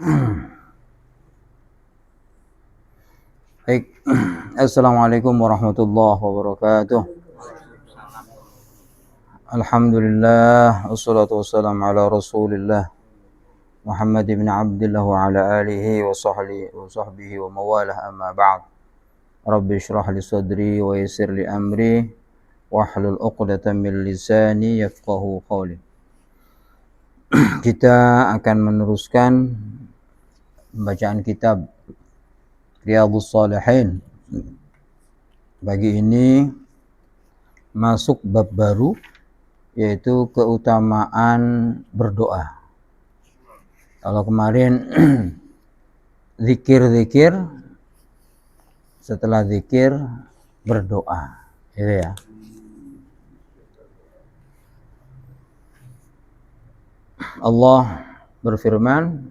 Baik. Assalamualaikum warahmatullahi wabarakatuh. Alhamdulillah, wassalatu wassalamu ala rasulillah Muhammad ibn Abdullah wa ala alihi wa sahbihi wa mawalah, amma ba'd. Rabbi syrah li sadri wa yassir li amri wahlul 'uqdatam min lisani yafqahu qawli. Kita akan meneruskan bacaan kitab Riyadhus Shalihin. Pagi ini masuk bab baru, yaitu keutamaan berdoa. Kalau kemarin zikir-zikir, setelah zikir berdoa, gitu ya. Allah berfirman,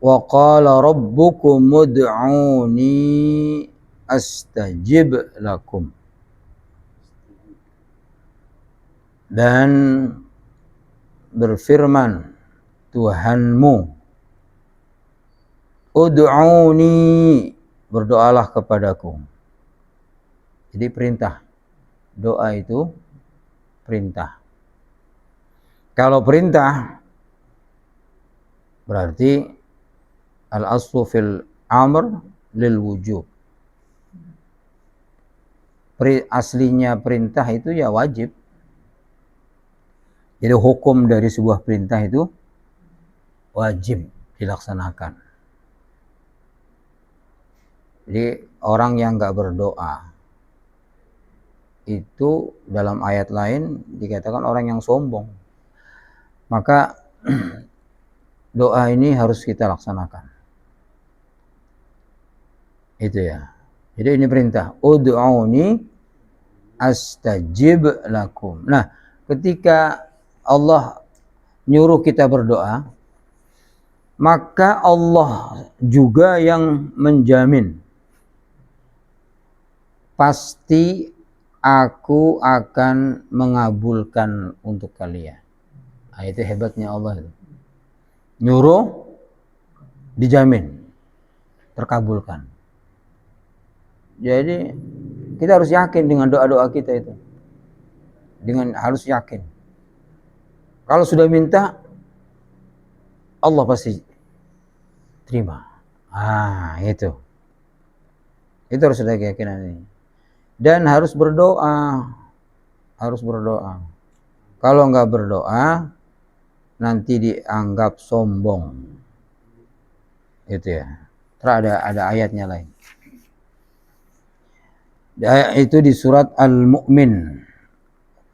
wa qala rabbukum ud'uni astajib lakum. Dan berfirman Tuhanmu, ud'uni, berdoalah kepadaku. Jadi perintah. Doa itu perintah. Kalau perintah berarti al-aslu fil amr lil wujub. Aslinya perintah itu ya wajib. Jadi hukum dari sebuah perintah itu wajib dilaksanakan. Jadi orang yang nggak berdoa itu dalam ayat lain dikatakan orang yang sombong. Maka doa ini harus kita laksanakan. Itu ya. Jadi ini perintah. Ud'uni astajib lakum. Nah, ketika Allah nyuruh kita berdoa, maka Allah juga yang menjamin, pasti aku akan mengabulkan untuk kalian. Nah, itu hebatnya Allah itu. Nyuruh, dijamin terkabulkan. Jadi kita harus yakin dengan doa-doa kita itu. Harus yakin. Kalau sudah minta, Allah pasti terima. Itu. Itu harus ada keyakinan ini. Dan harus berdoa. Harus berdoa. Kalau enggak berdoa, nanti dianggap sombong. Itu ya. Terus ada ayatnya lain. Itu di surat Al-Mu'min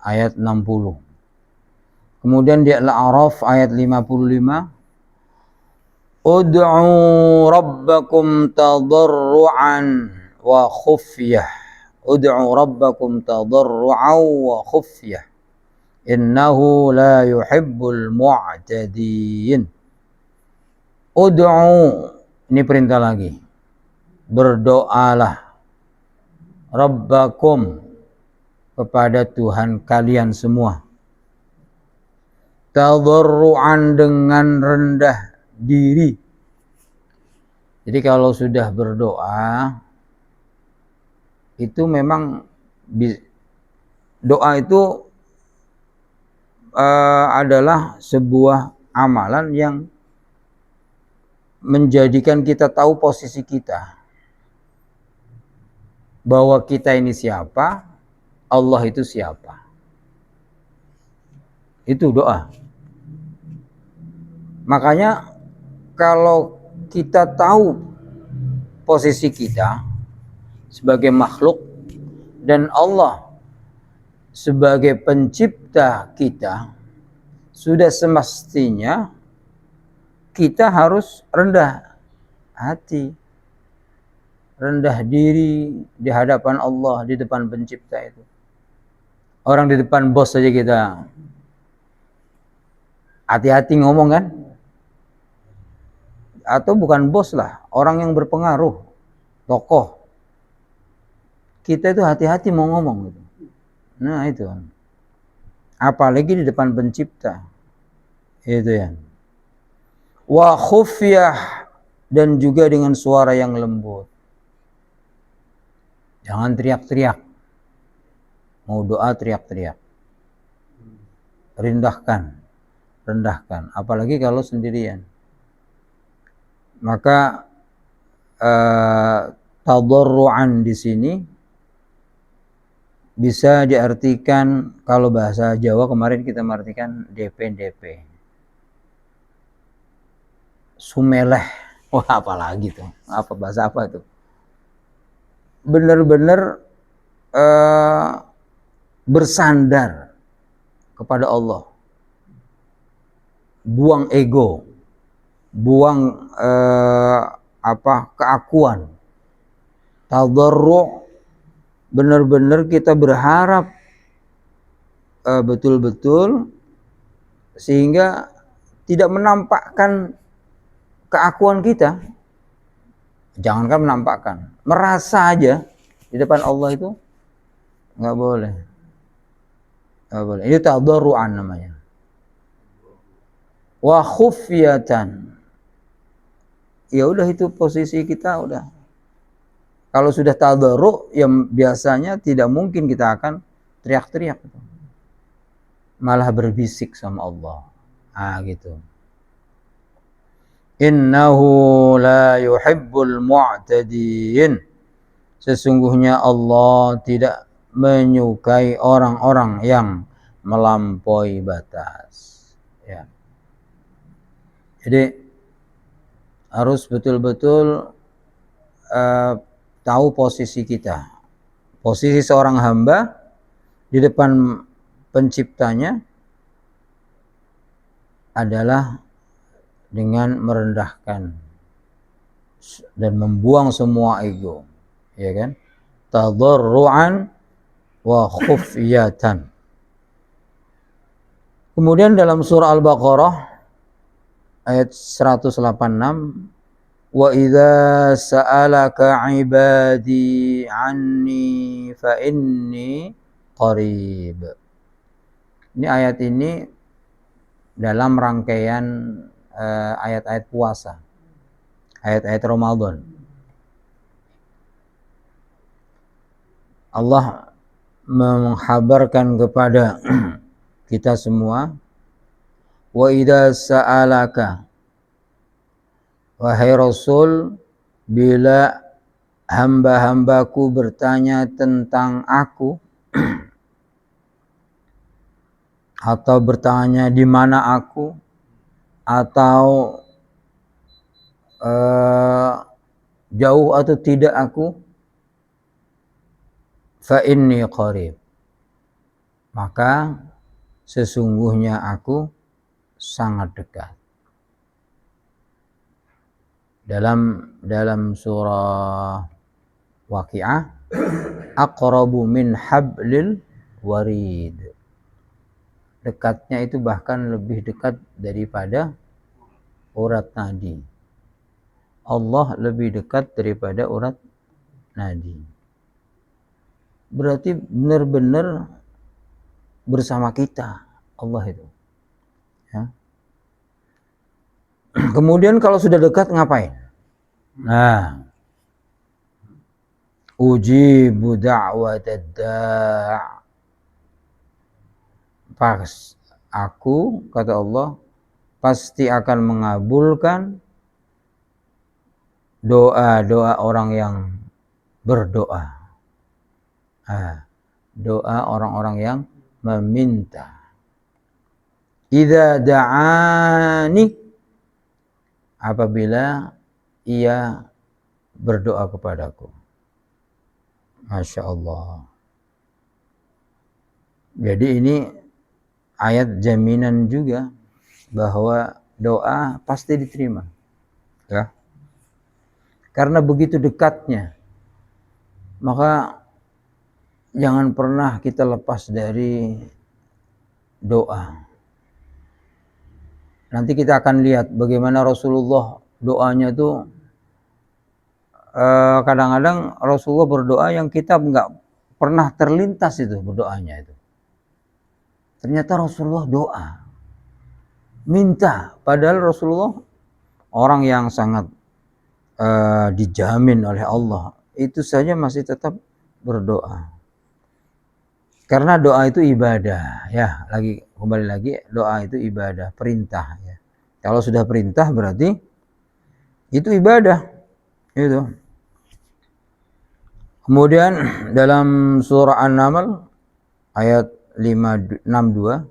ayat 60. Kemudian di Al-A'raf ayat 55, ud'u rabbakum tadarruan wa khufyah. Ud'u rabbakum tadarruan wa khufyah. Innahu la yuhibbul mu'tadin. Ud'u, ini perintah lagi. Berdoalah rabbakum, kepada Tuhan kalian semua. Tadarruan, dengan rendah diri. Jadi kalau sudah berdoa, itu memang doa itu adalah sebuah amalan yang menjadikan kita tahu posisi kita. Bahwa kita ini siapa, Allah itu siapa. Itu doa. Makanya kalau kita tahu posisi kita sebagai makhluk dan Allah sebagai pencipta kita, sudah semestinya kita harus rendah hati, rendah diri di hadapan Allah, di depan pencipta itu. Orang di depan bos saja kita hati-hati ngomong kan? Atau bukan bos lah, orang yang berpengaruh, tokoh. Kita itu hati-hati mau ngomong gitu. Nah itu. Apalagi di depan pencipta. Itu ya. wa khufyah, dan juga dengan suara yang lembut. Jangan teriak-teriak. Mau doa teriak-teriak. Rendahkan. Apalagi kalau sendirian. Maka tadarruan di sini bisa diartikan, kalau bahasa Jawa kemarin kita mengartikan DP. Sumeleh. Wah, apalagi tuh? Apa bahasa apa tuh? Benar-benar bersandar kepada Allah. Buang ego. Buang keakuan. Tadarru', benar-benar kita berharap betul-betul, sehingga tidak menampakkan keakuan kita. Jangankan menampakkan, merasa aja di depan Allah itu nggak boleh. Itu tadarru'an namanya. Wa khufyatan, ya udah, itu posisi kita udah. Kalau sudah tadarru', yang biasanya tidak mungkin kita akan teriak-teriak, malah berbisik sama Allah. Gitu. Innahu la yuhibbul mu'tadin. Sesungguhnya Allah tidak menyukai orang-orang yang melampaui batas. Ya. Jadi harus betul-betul tahu posisi kita. Posisi seorang hamba di depan penciptanya adalah dengan merendahkan dan membuang semua ego, ya kan? Tadarruan wa khufyatan. Kemudian dalam surah Al-Baqarah ayat 186, wa idza sa'alaka 'ibadi 'anni fa inni qarib. Ini ayat ini dalam rangkaian ayat-ayat puasa, ayat-ayat Ramadan. Allah menghabarkan kepada kita semua, wa idza sa'alaka, wahai Rasul, bila hamba-hambaku bertanya tentang aku, atau bertanya di mana aku, atau jauh atau tidak aku, fa inni qarib, maka sesungguhnya aku sangat dekat. Dalam surah Waqiah, aqrabu min hablil warid. Dekatnya itu bahkan lebih dekat daripada urat nadi. Allah lebih dekat daripada urat nadi. Berarti benar-benar bersama kita Allah itu. Ya. Kemudian kalau sudah dekat ngapain? Ujibu da'watad da'. Pas aku, kata Allah, pasti akan mengabulkan doa-doa orang yang berdoa. Doa orang-orang yang meminta. Idza da'ani, apabila ia berdoa kepadaku. Masya Allah. Jadi ini ayat jaminan juga bahwa doa pasti diterima, ya. Karena begitu dekatnya, maka jangan pernah kita lepas dari doa. Nanti kita akan lihat bagaimana Rasulullah doanya itu, kadang-kadang Rasulullah berdoa yang kita nggak pernah terlintas itu berdoanya itu. Ternyata Rasulullah doa, minta, padahal Rasulullah orang yang sangat dijamin oleh Allah, itu saja masih tetap berdoa. Karena doa itu ibadah, ya. Kembali lagi, doa itu ibadah, perintah, ya. Kalau sudah perintah berarti itu ibadah, itu. Kemudian dalam surah An-Naml ayat 562,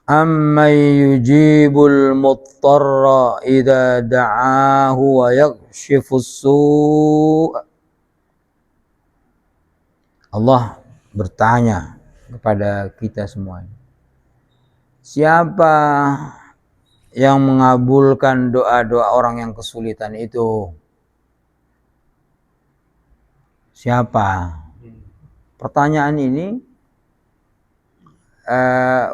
amman yujibul muttarra idza da'ahu wa yakshifus su'. Allah bertanya kepada kita semuanya, siapa yang mengabulkan doa-doa orang yang kesulitan itu? Siapa? Pertanyaan ini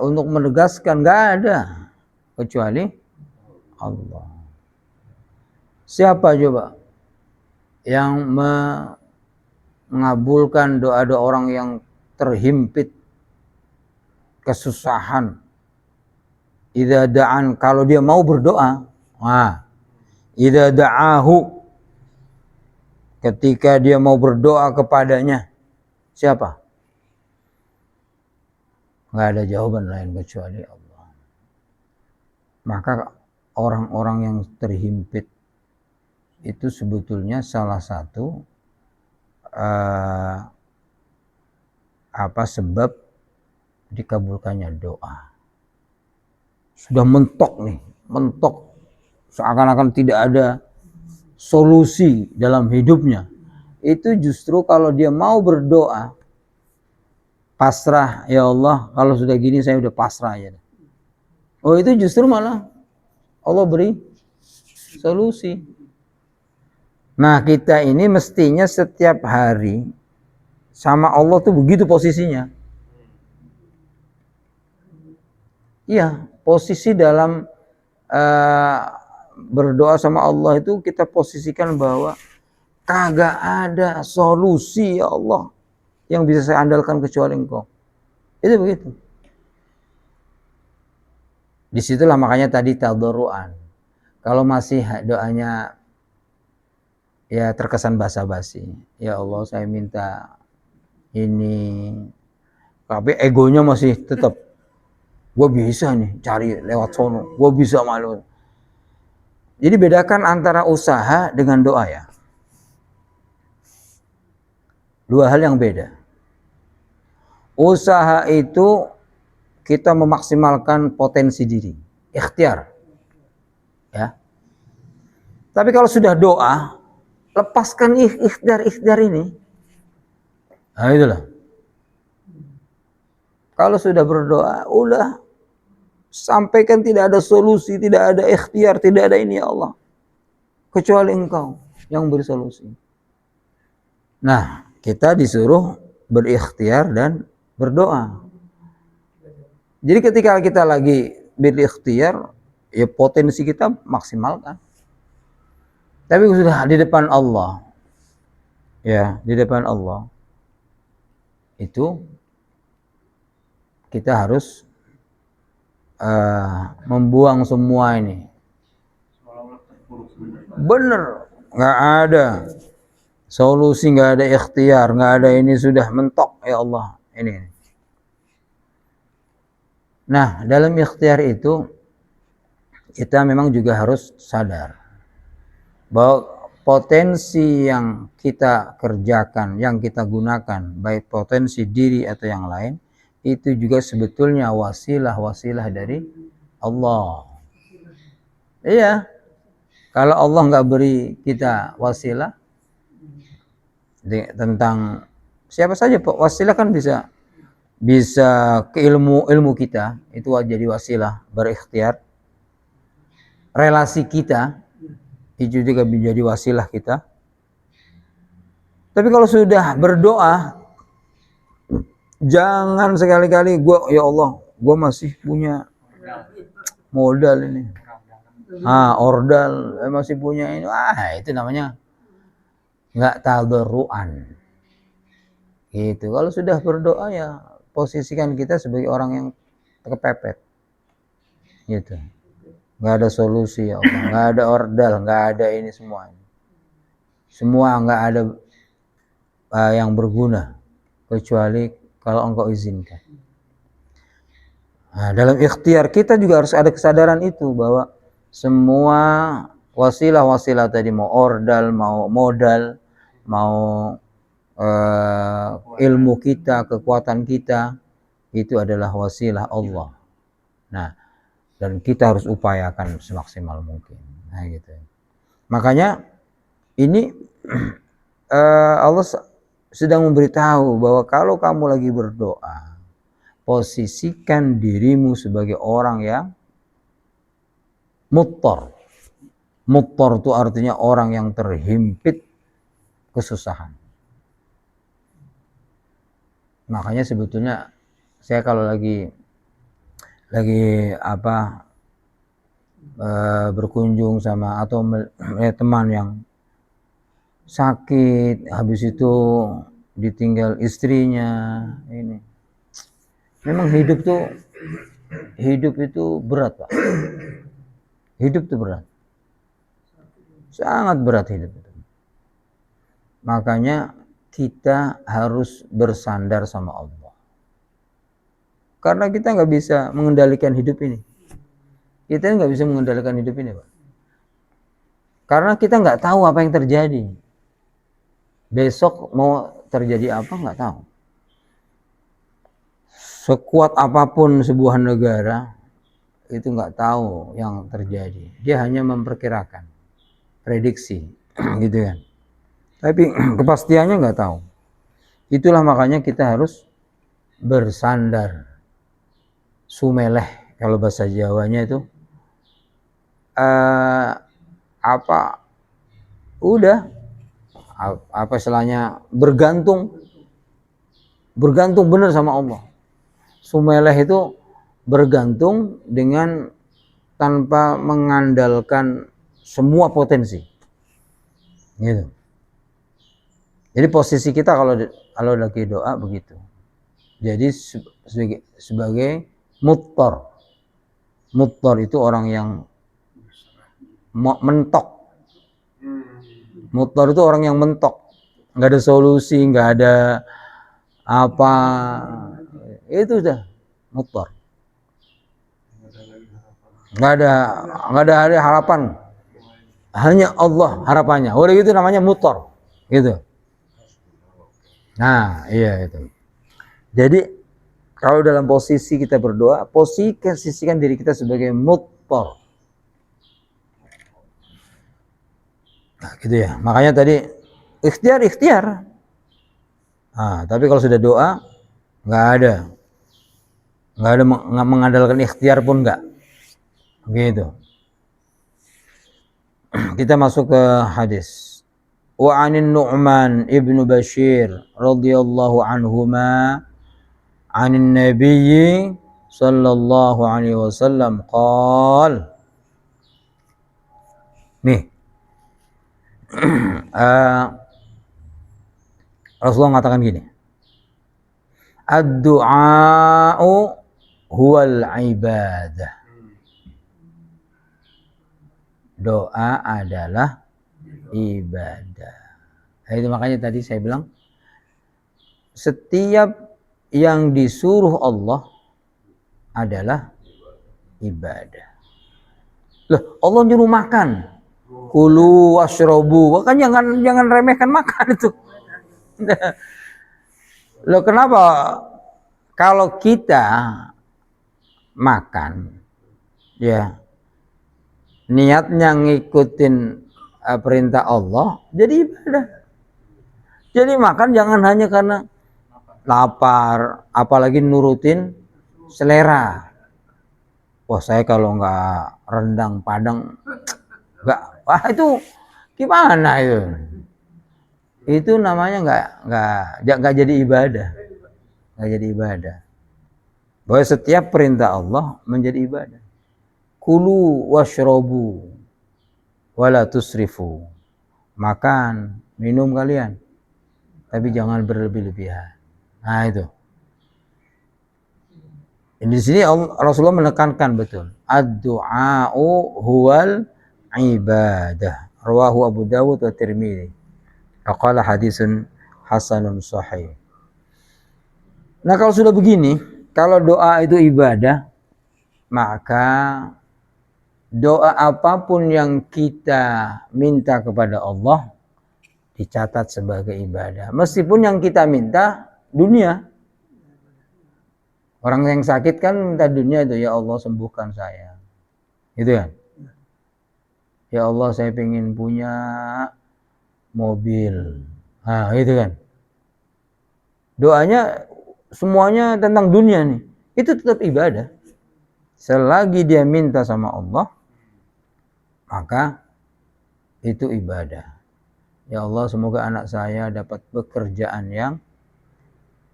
untuk menegaskan nggak ada kecuali Allah. Siapa coba yang mengabulkan doa-doa orang yang terhimpit kesusahan? Idza da'an, kalau dia mau berdoa. Nah, idza da'ahu, ketika dia mau berdoa kepadanya. Siapa? Nggak ada jawaban lain kecuali Allah. Maka orang-orang yang terhimpit itu sebetulnya salah satu sebab dikabulkannya doa. Sudah mentok nih, mentok, seakan-akan tidak ada solusi dalam hidupnya. Itu justru kalau dia mau berdoa, pasrah, ya Allah, kalau sudah gini saya udah pasrah ya. Oh, itu justru malah Allah beri solusi. Nah, kita ini mestinya setiap hari sama Allah tuh begitu posisinya. Iya, posisi dalam berdoa sama Allah itu kita posisikan bahwa kagak ada solusi ya Allah yang bisa saya andalkan kecuali Engkau. Itu begitu. Disitulah makanya tadi tadarruan. Kalau masih doanya ya terkesan basa-basi, ya Allah saya minta ini, tapi egonya masih tetap, gue bisa nih cari lewat sono, gue bisa malu. Jadi bedakan antara usaha dengan doa ya. Dua hal yang beda. Usaha itu kita memaksimalkan potensi diri, ikhtiar. Ya. Tapi kalau sudah doa, lepaskan ikhtiar ini. Nah, itulah. Kalau sudah berdoa, udah sampaikan tidak ada solusi, tidak ada ikhtiar, tidak ada ini ya Allah. Kecuali Engkau yang beri solusi. Nah, kita disuruh berikhtiar dan berdoa. Jadi ketika kita lagi berikhtiar, ya potensi kita maksimalkan. Tapi sudah di depan Allah, ya di depan Allah, itu kita harus membuang semua ini. Bener, nggak ada solusi, nggak ada ikhtiar, nggak ada ini, sudah mentok ya Allah ini. Nah, dalam ikhtiar itu kita memang juga harus sadar bahwa potensi yang kita kerjakan, yang kita gunakan, baik potensi diri atau yang lain, itu juga sebetulnya wasilah dari Allah. Iya, kalau Allah nggak beri kita wasilah tentang siapa saja, wasilah kan bisa ke ilmu kita, itu jadi wasilah berikhtiar. Relasi kita itu juga menjadi wasilah kita. Tapi kalau sudah berdoa, jangan sekali-kali ya Allah, gue masih punya modal ini, ordal, masih punya ini, itu namanya nggak tadarruan. Gitu. Kalau sudah berdoa ya posisikan kita sebagai orang yang kepepet. Gitu. nggak ada solusi ya Allah, nggak ada ordal, nggak ada ini semua nggak ada yang berguna kecuali kalau Engkau izinkan. Nah, dalam ikhtiar kita juga harus ada kesadaran itu bahwa semua wasilah-wasilah tadi, mau ordal, mau modal, mau ilmu kita, kekuatan kita, itu adalah wasilah Allah. Nah, dan kita harus upayakan semaksimal mungkin. Nah, gitu. Makanya ini Allah sedang memberitahu bahwa kalau kamu lagi berdoa, posisikan dirimu sebagai orang yang muttar. Muttar itu artinya orang yang terhimpit kesusahan. Makanya sebetulnya saya kalau lagi berkunjung sama atau teman yang sakit, habis itu ditinggal istrinya, ini memang hidup itu berat, Pak. Hidup itu berat, sangat berat hidup itu. Makanya kita harus bersandar sama Allah, karena kita nggak bisa mengendalikan hidup ini. Kita nggak bisa mengendalikan hidup ini, Pak, karena kita nggak tahu apa yang terjadi. Besok mau terjadi apa nggak tahu. Sekuat apapun sebuah negara, itu nggak tahu yang terjadi. Dia hanya memperkirakan, prediksi, gitu kan. Tapi kepastiannya nggak tahu. Itulah makanya kita harus bersandar. Sumeleh kalau bahasa Jawanya itu apa istilahnya, bergantung benar sama Allah. Sumeleh itu bergantung dengan tanpa mengandalkan semua potensi, gitu. Jadi posisi kita kalau lagi doa begitu. Jadi sebagai muttar. Muttar itu orang yang mentok. Muttar itu orang yang mentok. Nggak ada solusi, nggak ada apa. Itu udah muttar. Nggak ada harapan. Hanya Allah harapannya. Oleh itu namanya muttar. Gitu. Nah, iya itu. Jadi kalau dalam posisi kita berdoa, posisikan diri kita sebagai muttar. Nah, gitu ya. Makanya tadi ikhtiar. Nah, tapi kalau sudah doa, nggak ada mengandalkan ikhtiar pun nggak. Gitu. Kita masuk ke hadis. Wa 'anin Nu'man ibnu Bashir radhiyallahu anhuma 'anin Nabiyyi sallallahu alaihi wasallam qala. Nih. Rasulullah mengatakan gini. Ad-du'a'u huwal ibadah. Doa adalah ibadah. Nah, itu makanya tadi saya bilang setiap yang disuruh Allah adalah ibadah. Loh, Allah nyuruh makan. Kulu washrobu. Kan jangan remehkan makan itu. Loh, kenapa kalau kita makan ya niatnya ngikutin perintah Allah, jadi ibadah. Jadi makan jangan hanya karena lapar, apalagi nurutin selera. Wah, saya kalau nggak rendang padang nggak, wah itu gimana itu? Itu namanya nggak jadi ibadah, nggak jadi ibadah. Bahwa setiap perintah Allah menjadi ibadah. Kulu washrobu wala tusrifu. Makan, minum kalian, tapi jangan berlebih-lebihan. Nah itu. Di sini Rasulullah menekankan betul. Ad-du'a'u huwal ibadah. Rawahu Abu Dawud wa Tirmidzi. Qala hadisun hasanun sahih. Nah, kalau sudah begini, kalau doa itu ibadah, maka doa apapun yang kita minta kepada Allah dicatat sebagai ibadah. Meskipun yang kita minta dunia. Orang yang sakit kan minta dunia itu, ya Allah sembuhkan saya. Gitu kan? Ya Allah saya pengen punya mobil. Nah, gitu kan. Doanya semuanya tentang dunia nih. Itu tetap ibadah. Selagi dia minta sama Allah, maka itu ibadah. Ya Allah semoga anak saya dapat pekerjaan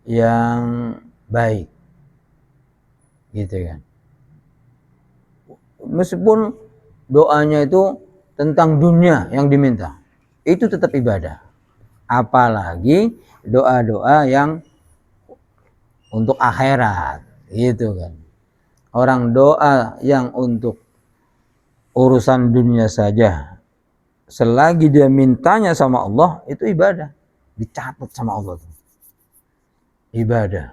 yang baik. Gitu kan. Meskipun doanya itu tentang dunia yang diminta, itu tetap ibadah. Apalagi doa-doa yang untuk akhirat, gitu kan. Orang doa yang untuk urusan dunia saja, selagi dia mintanya sama Allah, itu ibadah. Dicatat sama Allah. Ibadah.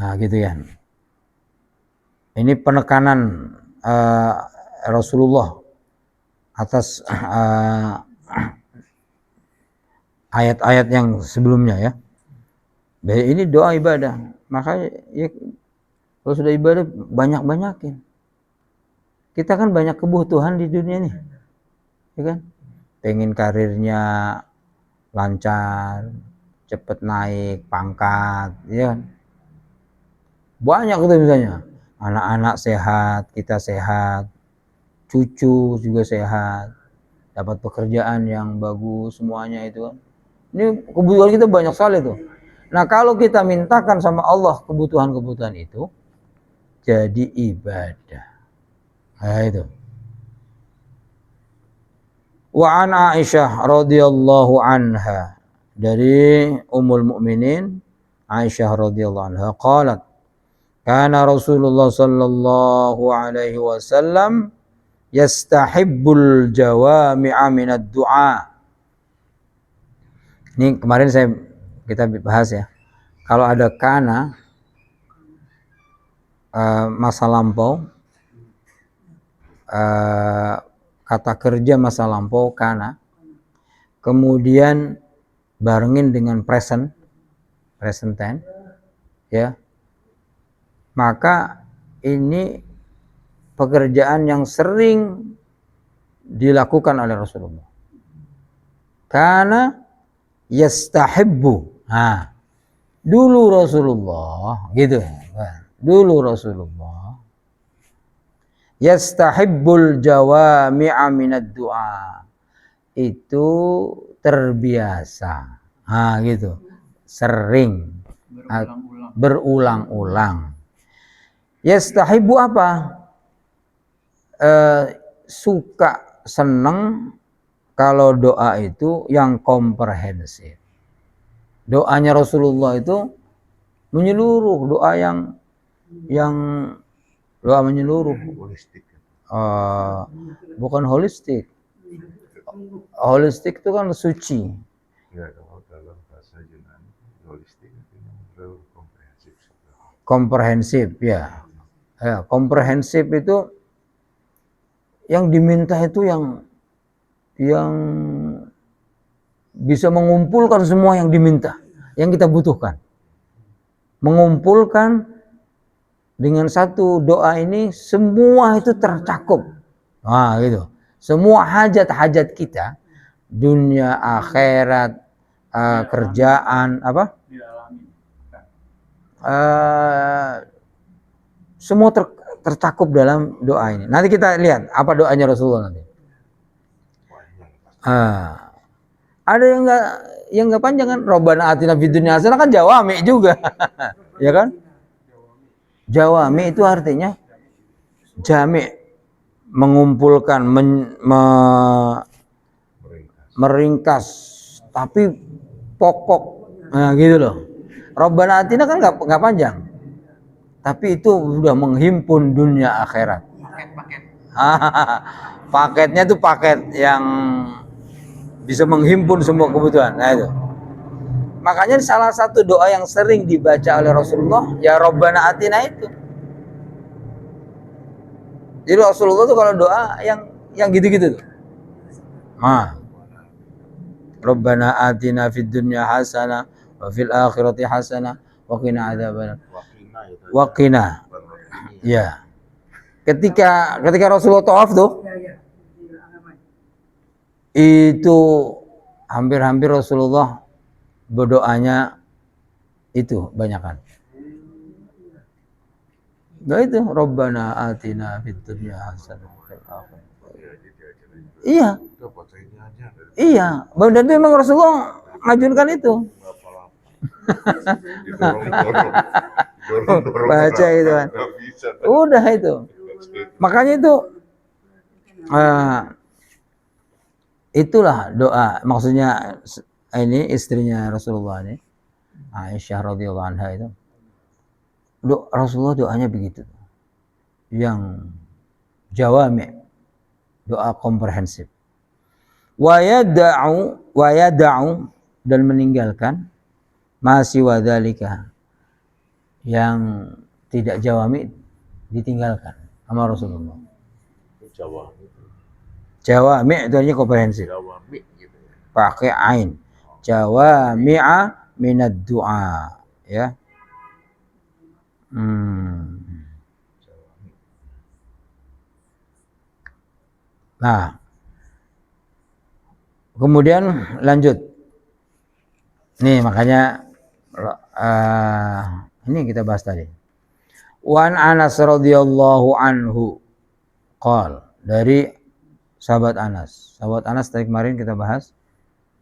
Nah gitu kan. Ini penekanan Rasulullah atas ayat-ayat yang sebelumnya ya. Ini doa ibadah. Makanya ya, kalau sudah ibadah banyak-banyakin. Kita kan banyak kebutuhan di dunia nih. Ya kan? Pengen karirnya lancar, cepet naik pangkat, ya kan? Banyak itu misalnya. Anak-anak sehat, kita sehat, cucu juga sehat, dapat pekerjaan yang bagus, semuanya itu kan. Ini kebutuhan kita banyak sekali tuh. Nah kalau kita mintakan sama Allah kebutuhan-kebutuhan itu, jadi ibadah. Nah itu. Wa an Aisyah radhiyallahu anha, dari Ummul Mukminin Aisyah radhiyallahu anha qalat, kana Rasulullah sallallahu alaihi wasallam yastahibbul jawami'a minad du'a. Ini kemarin kita bahas ya. Kalau ada kana masa lampau, kata kerja masa lampau kana, kemudian barengin dengan present tense, ya, maka ini pekerjaan yang sering dilakukan oleh Rasulullah. Karena yastahibbu. Nah, dulu Rasulullah gitu. Dulu Rasulullah yastahibbul jawami'a minad du'a. Itu terbiasa. Nah, gitu. Sering berulang-ulang. Yastahibbu apa? Suka, seneng kalau doa itu yang komprehensif. Doanya Rasulullah itu menyeluruh, doa yang doa menyeluruh. Bukan holistik. Holistik itu kan suci. Ya, kalau dalam bahasa Yunani holistik itu komprehensif ya. Ya, komprehensif itu yang diminta itu yang bisa mengumpulkan semua yang diminta, yang kita butuhkan. Mengumpulkan dengan satu doa ini semua itu tercakup. Nah, gitu. Semua hajat-hajat kita, dunia, akhirat, kerjaan, apa? Semua tercakup dalam doa ini. Nanti kita lihat apa doanya Rasulullah nanti. Ada yang nggak panjang kan? Robbana atina fid dunya hasanah kan jawami juga. Ya kan? Jawami itu artinya jami, mengumpulkan, meringkas, tapi pokok. Nah, gitu loh. Robbana atina kan nggak panjang. Tapi itu sudah menghimpun dunia akhirat. Paketnya tuh paket yang bisa menghimpun semua kebutuhan. Nah itu. Makanya salah satu doa yang sering dibaca oleh Rasulullah, ya Rabbana Atina itu. Jadi Rasulullah tuh kalau doa yang gitu-gitu tuh. Rabbana Atina fid dunya hasanah wa fil akhirati hasanah wa qina adzabannar. Wa qina. Ya. Ketika Rasulullah tawaf tuh, itu hampir-hampir Rasulullah berdoanya itu banyakan. Nah itu Rabbana Atina fid dunya hasanah wa fil akhirati. Iya. Iya, dan itu memang Rasulullah ngajunkan itu. Baca itu kan. Udah itu. Makanya itu itulah doa. Maksudnya ini istrinya Rasulullah ini, Aisyah radhiyallahu anha itu. Rasulullah doanya begitu. Yang jawami, doa komprehensif. Wa yada'u dan meninggalkan masih wadhalika yang tidak jawami ditinggalkan sama Rasulullah. Jawami itu artinya komprehensif. Gitu. Pakai ain. Jawami'a minad du'a, ya. Nah, kemudian lanjut. Nih makanya ini kita bahas tadi. Wan Anas radhiyallahu anhu qol, dari sahabat Anas. Sahabat Anas tadi kemarin kita bahas,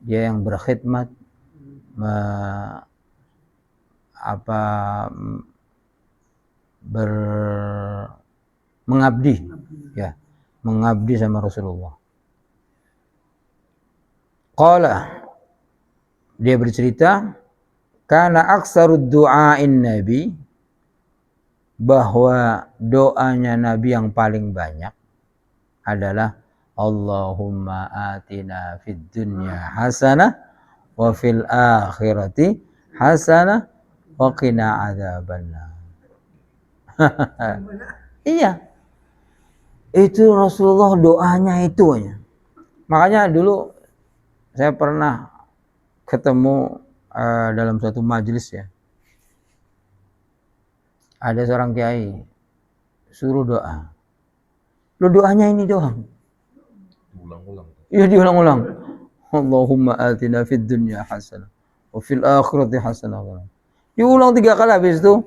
dia yang berkhidmat mengabdi, ya, mengabdi sama Rasulullah. Qala, dia bercerita, karena aksarud du'ain Nabi, bahwa doanya Nabi yang paling banyak adalah Allahumma atina fid dunya hasanah wa fil akhirati hasanah wa qina adzabannar. Iya. Itu Rasulullah doanya itu aja. Makanya dulu saya pernah ketemu dalam suatu majelis, ya. Ada seorang kiai suruh doa. Lo doanya ini doang. Diulang-ulang. Iya, diulang-ulang. Allahumma atina fid dunya hasanah wa fil akhirati hasanah. Diulang 3 kali, habis itu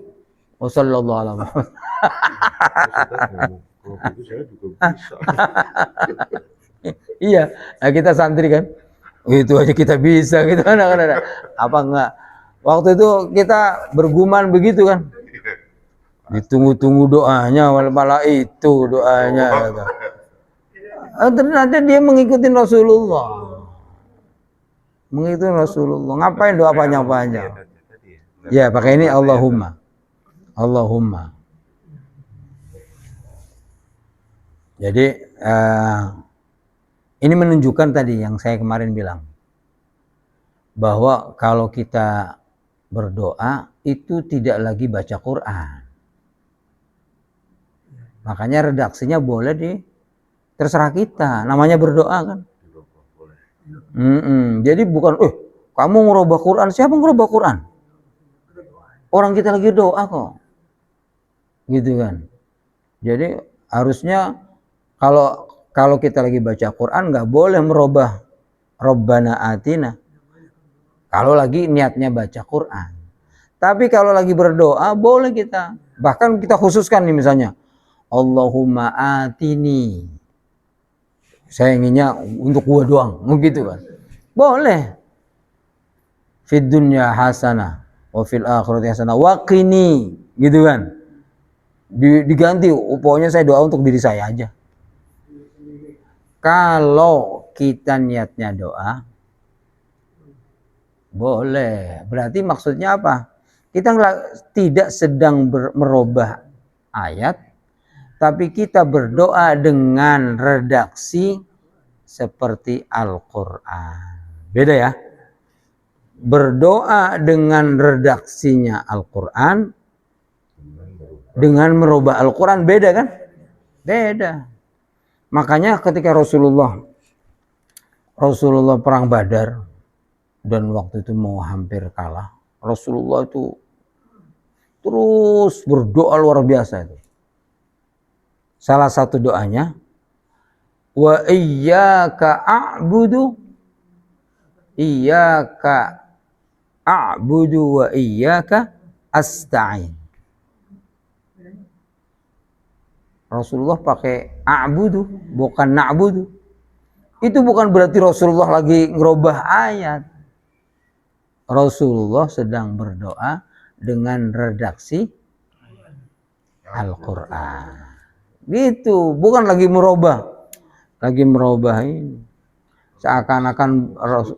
sallallahu alaihi wasallam. Itu saya juga bisa. Iya, nah kita santri kan. Itu aja kita bisa gitu kan. Apa enggak? Waktu itu kita bergumam begitu kan. Ditunggu-tunggu doanya, malah itu doanya. Ternyata dia mengikuti Rasulullah. Mengikuti Rasulullah. Ngapain doa panjang-panjang? Ya, pakai ini Allahumma. Allahumma. Jadi ini menunjukkan tadi yang saya kemarin bilang, bahwa kalau kita berdoa itu tidak lagi baca Quran. Makanya redaksinya boleh terserah kita, namanya berdoa kan. Jadi bukan, kamu ngerubah Quran, siapa ngerubah Quran? Orang kita lagi doa kok, gitu kan. Jadi harusnya kalau kita lagi baca Quran nggak boleh merubah Rabbana Atina. Kalau lagi niatnya baca Quran. Tapi kalau lagi berdoa boleh kita. Bahkan kita khususkan nih misalnya, Allahumma atini. Saya inginnya untuk gua doang, gitu kan. Boleh. Fid dunya hasanah wa fil akhirati hasanah wa qini, gitu kan. Diganti, pokoknya saya doa untuk diri saya aja. Kalau kita niatnya doa, boleh. Berarti maksudnya apa? Kita tidak sedang merubah ayat, tapi kita berdoa dengan redaksi seperti Al-Quran. Beda ya. Berdoa dengan redaksinya Al-Quran dengan merubah Al-Quran beda kan? Beda. Makanya ketika Rasulullah perang Badar dan waktu itu mau hampir kalah, Rasulullah itu terus berdoa luar biasa itu. Salah satu doanya, wa iyyaka a'budu wa iyyaka asta'in. Rasulullah pakai a'budu, bukan na'budu. Itu bukan berarti Rasulullah lagi ngerubah ayat. Rasulullah sedang berdoa dengan redaksi Al-Quran. Gitu, bukan lagi merubah. Lagi merubah ini. Seakan-akan Rasul.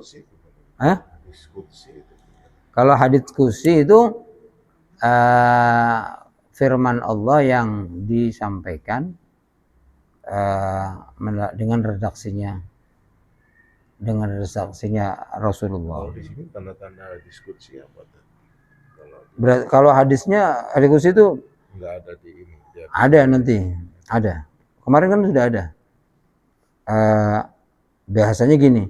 Kalau hadits qudsi itu firman Allah yang disampaikan dengan redaksinya Rasulullah. Kalau di sini tanda-tanda diskusi apa? Kalau hadisnya hadits qudsi itu nggak ada di ini. Ada nanti, ada. Kemarin kan sudah ada. Bahasanya gini,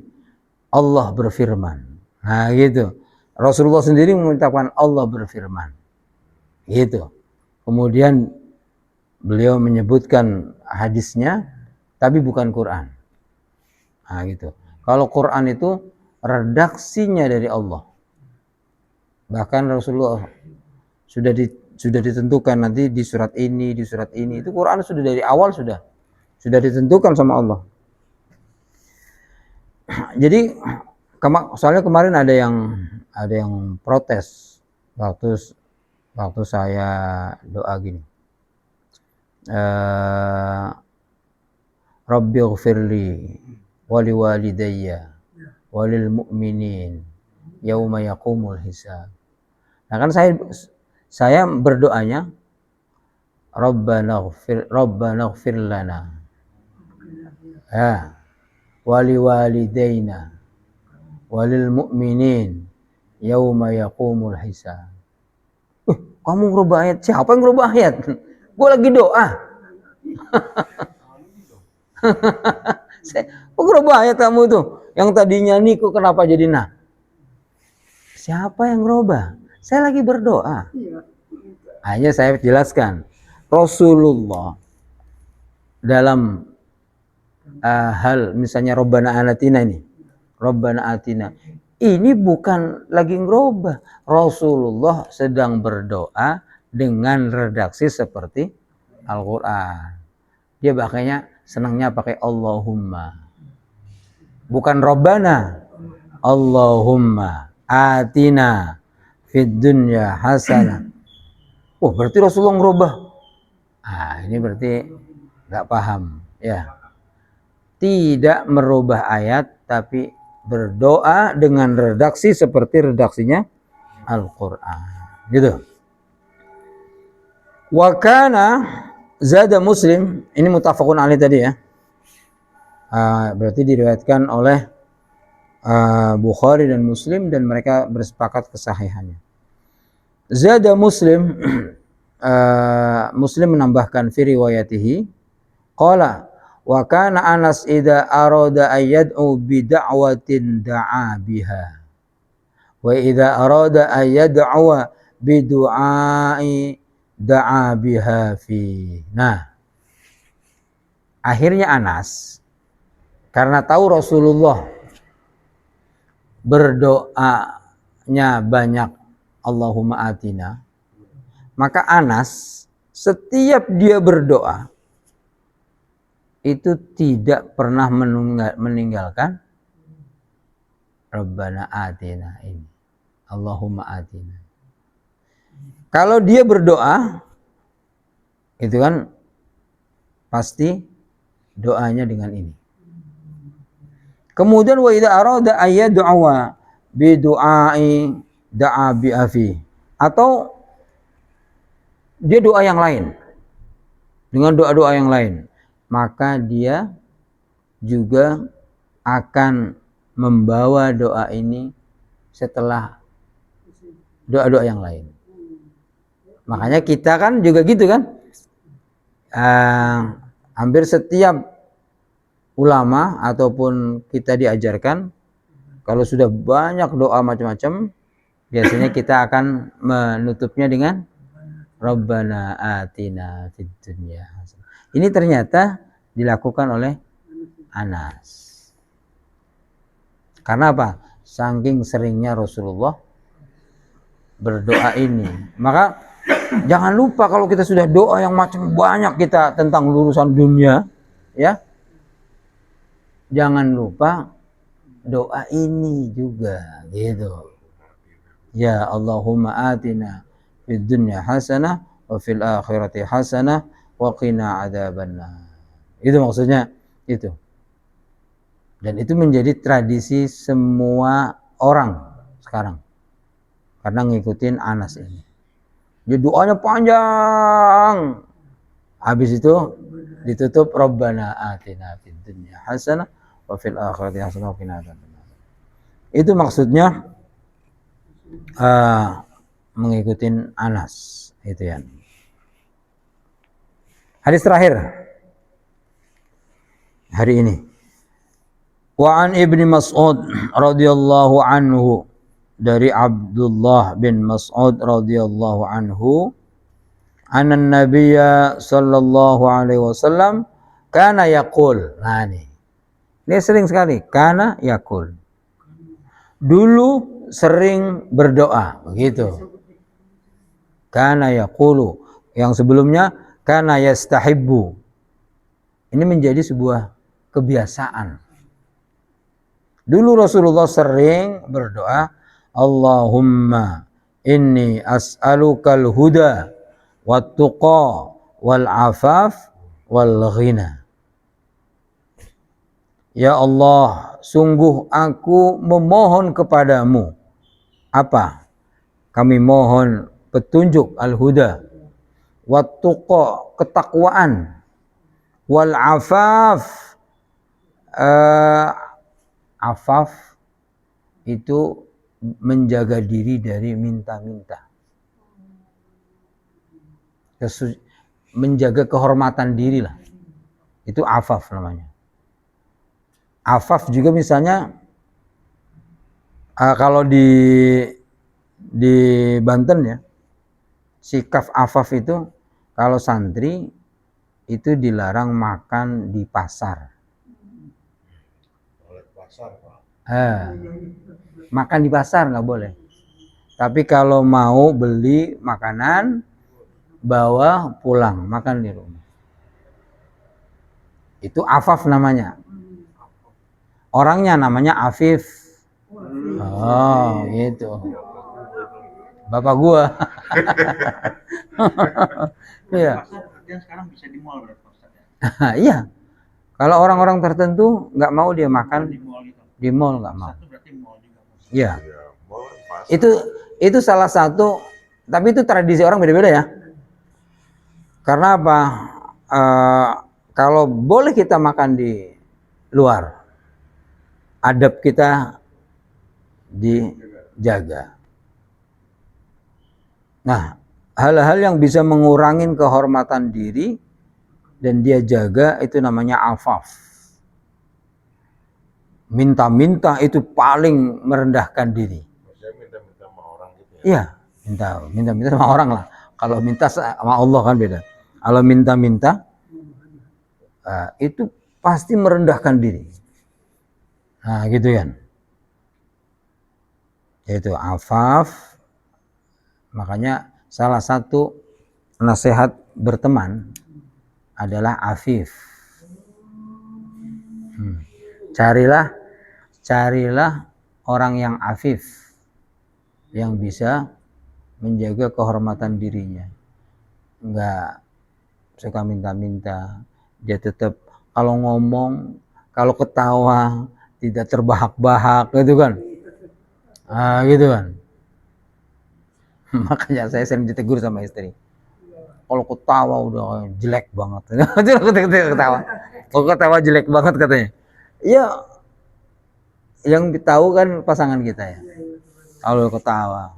Allah berfirman. Nah gitu. Rasulullah sendiri mengucapkan Allah berfirman. Gitu. Kemudian beliau menyebutkan hadisnya, tapi bukan Quran. Nah gitu. Kalau Quran itu redaksinya dari Allah. Bahkan Rasulullah sudah ditentukan nanti di surat ini, itu Quran sudah dari awal sudah ditentukan sama Allah. Jadi soalnya kemarin ada yang protes waktu saya doa gini, Rabbighfirli wali walidayya walil mu'minin yauma yaqumul hisab. Nah kan saya berdoanya Rabbana ighfir lana wali walidayna walil mu'minin yauma yaqumul hisab. Kamu ngerubah ayat? Siapa yang ngerubah ayat? Gue lagi doa. Kok ngerubah ayat kamu tuh? Yang tadinya niku kenapa jadi nah? Siapa yang ngerubah? Saya lagi berdoa. Hanya saya jelaskan. Rasulullah dalam hal misalnya Rabbana Atina ini. Rabbana Atina. Ini bukan lagi ngerubah. Rasulullah sedang berdoa dengan redaksi seperti Al-Quran. Dia makanya senangnya pakai Allahumma. Bukan Rabbana. Allahumma atina fid dunya hasanah. Oh, berarti Rasulullah ngerubah. Ini berarti nggak paham, ya. Tidak merubah ayat, tapi berdoa dengan redaksi seperti redaksinya Al-Quran. Gitu. Wa kana zada Muslim, ini muttafaqun alaih tadi ya. Berarti diriwayatkan oleh Bukhari dan Muslim dan mereka bersepakat kesahihannya. Zada Muslim Muslim menambahkan fi riwayatihi qala wa kana Anas idza arada ayyad'u bi da'watin da'a biha wa idza arada ayyad'u bi du'ai da'a biha fi. Nah, akhirnya Anas karena tahu Rasulullah berdoanya banyak Allahumma atina, maka Anas setiap dia berdoa itu tidak pernah meninggalkan Rabbana atina ini, Allahumma atina. Kalau dia berdoa itu kan pasti doanya dengan ini. Kemudian wa idza arada ayyad'a bi du'ai da'a bi afi atau dia doa yang lain, dengan doa-doa yang lain, maka dia juga akan membawa doa ini setelah doa-doa yang lain. Makanya kita kan juga gitu kan, hampir setiap ulama ataupun kita diajarkan kalau sudah banyak doa macam-macam, biasanya kita akan menutupnya dengan Rabbana atina fid dunya. Ini ternyata dilakukan oleh Anas. Karena apa? Saking seringnya Rasulullah berdoa ini. Maka jangan lupa kalau kita sudah doa yang macam banyak kita tentang urusan dunia, ya. Jangan lupa doa ini juga, gitu. Ya Allahumma atina fid dunya hasanah wa fil akhirati hasanah wa qina adzabannar. Itu maksudnya itu. Dan itu menjadi tradisi semua orang sekarang. Karena ngikutin Anas ini. Jadi doanya panjang. Habis itu ditutup Rabbana atina fid dunya hasanah wa fil akhirati hasanah wa qina adzabannar. Itu maksudnya mengikuti Anas, itu ya. Hadis terakhir hari ini. Wa an Ibnu Mas'ud radhiyallahu anhu, dari Abdullah bin Mas'ud radhiyallahu anhu, anna Nabiyya sallallahu alaihi wasallam kana yaqul. Nah ini sering sekali kana yaqul. Dulu sering berdoa, begitu. Kana yaqulu, yang sebelumnya kana yastahibbu. Ini menjadi sebuah kebiasaan. Dulu Rasulullah sering berdoa, Allahumma inni as'alukal huda wat tuqa wal afaf wal ghina. Ya Allah, sungguh aku memohon kepadamu. Apa? Kami mohon petunjuk al-huda, wat tuqa, ketakwaan, wal afaf, afaf itu menjaga diri dari minta-minta, menjaga kehormatan diri lah, itu afaf namanya. Afaf juga misalnya kalau di Banten ya, sikap afaf itu kalau santri itu dilarang makan di pasar. Makan di pasar nggak boleh. Tapi kalau mau beli makanan, bawa pulang, makan di rumah. Itu afaf namanya. Orangnya namanya Afif. Oh, gitu. Bapak gua. Iya. Dia sekarang bisa di mall berarti Ustaz ya. Iya. Kalau orang-orang tertentu nggak mau dia makan di mall nggak mau. Berarti mall juga. Iya. Itu salah satu, tapi itu tradisi orang beda-beda ya. Karena apa? Kalau boleh kita makan di luar, adab kita dijaga. Nah, hal-hal yang bisa mengurangi kehormatan diri dan dia jaga itu namanya afaf. Minta-minta itu paling merendahkan diri. Minta-minta sama orang gitu ya? Iya, minta-minta sama orang lah. Kalau minta sama Allah kan beda. Kalau minta-minta itu pasti merendahkan diri. Nah, gitu kan. Yaitu afaf. Makanya salah satu nasihat berteman adalah afif. Carilah orang yang afif, yang bisa menjaga kehormatan dirinya. Enggak suka minta-minta. Dia tetap kalau ngomong, kalau ketawa tidak terbahak-bahak, gitu kan. Gitu kan. Makanya saya sering ditegur sama istri. Kalau ketawa udah jelek banget. Itu ketawa. Kalau ketawa jelek banget katanya. Iya, yang tahu kan pasangan kita ya. Kalau ketawa,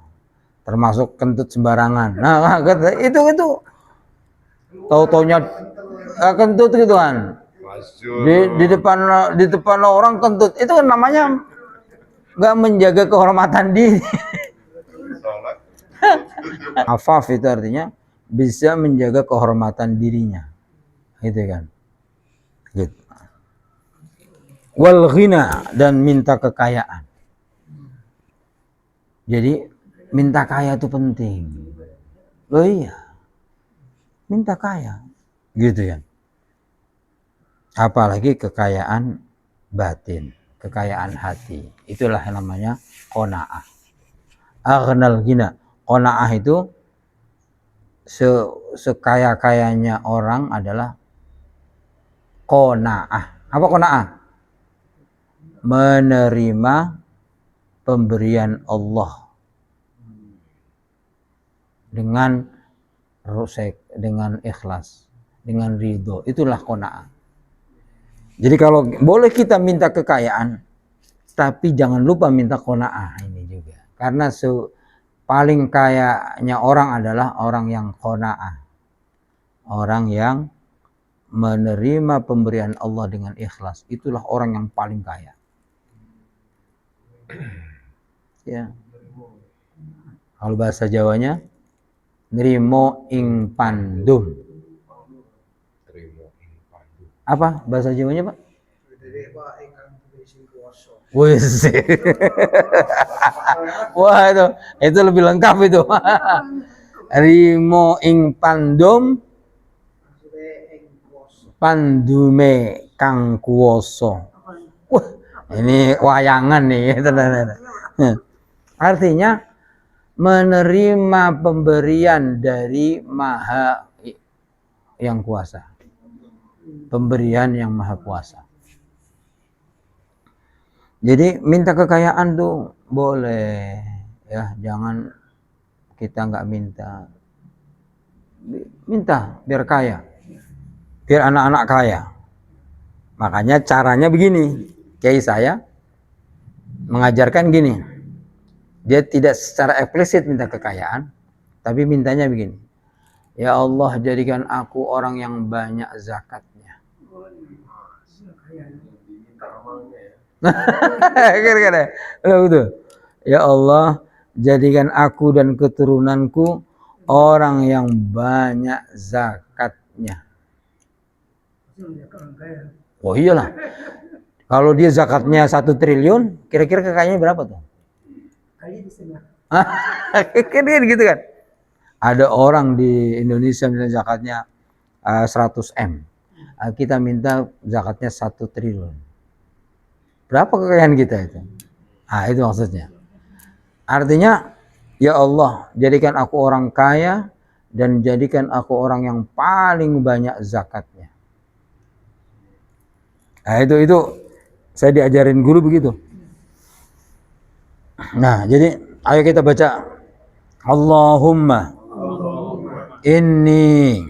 termasuk kentut sembarangan. Nah, itu tahu-taunya kentut gitu kan. Di depan orang kentut. Itu kan namanya nggak menjaga kehormatan diri. Afaf itu artinya bisa menjaga kehormatan dirinya, gitu kan. Gitu. Wal ghina, dan minta kekayaan. Jadi minta kaya itu penting. Loh iya, minta kaya, gitu ya. Apalagi kekayaan batin, kekayaan hati. Itulah yang namanya qanaah. Aghnal ghina. Qanaah itu sekaya-kayanya orang adalah qanaah. Apa qanaah? Menerima pemberian Allah dengan ikhlas, dengan ridho. Itulah qanaah. Jadi kalau boleh kita minta kekayaan, tapi jangan lupa minta qanaah ini juga. Karena paling kayanya orang adalah orang yang qanaah. Orang yang menerima pemberian Allah dengan ikhlas. Itulah orang yang paling kaya. Ya. Kalau bahasa Jawanya, nrimo ing pandum. Apa bahasa Jawanya, Pak? Wis. Wah, itu lebih lengkap itu. Rimo ing pandum, pandume kang kuwasa. Wah, ini wayangan nih. Artinya menerima pemberian dari Maha yang kuasa. Pemberian yang Maha kuasa. Jadi minta kekayaan tuh boleh, ya, jangan kita nggak minta biar kaya, biar anak-anak kaya. Makanya caranya begini, kiai saya mengajarkan gini, dia tidak secara eksplisit minta kekayaan, tapi mintanya begini, ya Allah jadikan aku orang yang banyak zakatnya. Betul. Ya Allah, jadikan aku dan keturunanku orang yang banyak zakatnya. Oh iyalah. Kalau dia zakatnya 1 triliun, kira-kira kekayaannya berapa tuh? Kira-kira gitu kan. Ada orang di Indonesia misalnya zakatnya 100 M. Kita minta zakatnya 1 triliun. Berapa kekayaan kita itu? Itu maksudnya. Artinya, ya Allah, jadikan aku orang kaya dan jadikan aku orang yang paling banyak zakatnya. Itu saya diajarin guru begitu. Nah, jadi ayo kita baca. Allahumma inni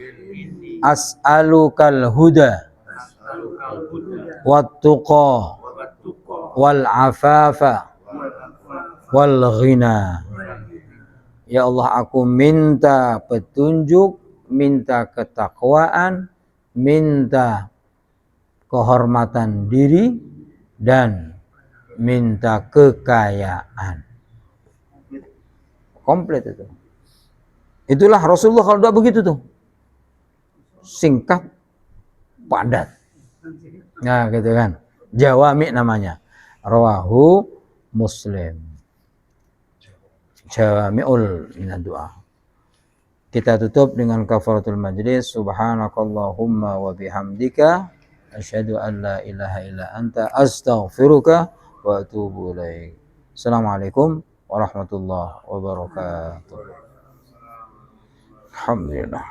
as'alukal huda wat-tuqa wal afafa wal ghina. Ya Allah, aku minta petunjuk, minta ketakwaan, minta kehormatan diri, dan minta kekayaan. Komplit itu. Itulah Rasulullah kalau udah begitu tuh. Singkat, padat. Nah, gitu kan. Jawami namanya. Rawahu Muslim. Jawami'ul minad du'a. Kita tutup dengan kafaratul majlis. Subhanakallahumma wa bihamdika asyhadu an la ilaha illa anta astaghfiruka wa atubu ilaik. Assalamualaikum warahmatullahi wabarakatuh. Alhamdulillah.